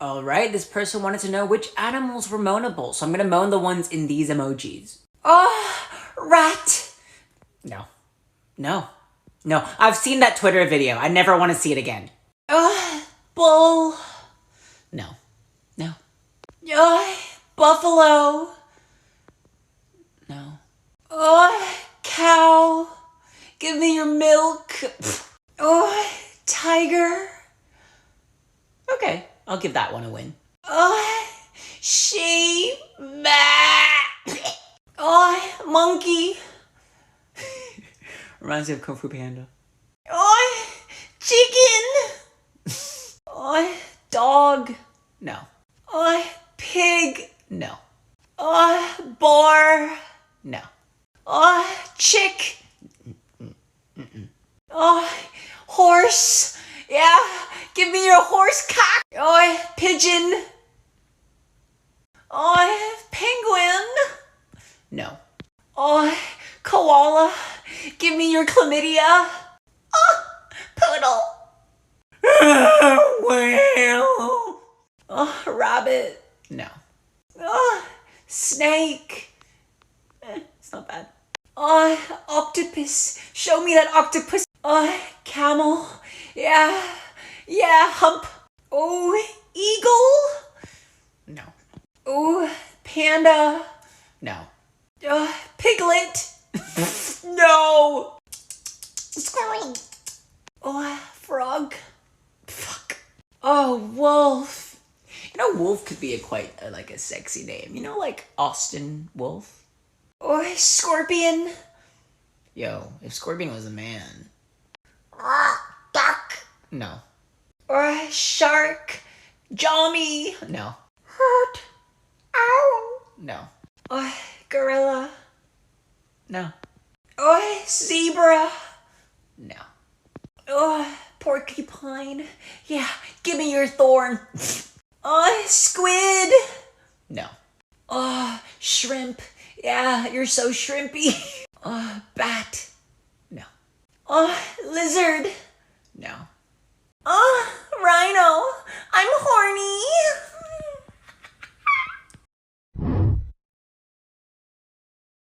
All right, this person wanted to know which animals were moanable, so I'm gonna moan the ones in these emojis. Oh, rat. No. No. No, I've seen that Twitter video. I never want to see it again. Bull. No. No. Buffalo. No. Cow. Give me your milk. Tiger. Okay, I'll give that one a win. Sheep. Monkey. Reminds me of Kung Fu Panda. Chicken. Dog. No. Pig. No. Boar. No. Chick. Horse. Yeah, give me your horse cock. Pigeon. Penguin. No. Koala. Give me your chlamydia. Poodle. Whale. Rabbit. No. Snake. It's not bad. Octopus. Show me that octopus. Camel. Yeah, hump. Eagle. No. Panda. No. Piglet. No. Squirrel. Frog. Fuck. Wolf. You know, wolf could be quite a sexy name. You know, like Austin Wolf. Scorpion. Yo, if Scorpion was a man. Duck. No. Shark. Johnny. No. Hurt. Ow. No. Gorilla. No. Zebra. No. Porcupine. Yeah, give me your thorn. Squid. No. Shrimp. Yeah, you're so shrimpy. Bat. No. Lizard.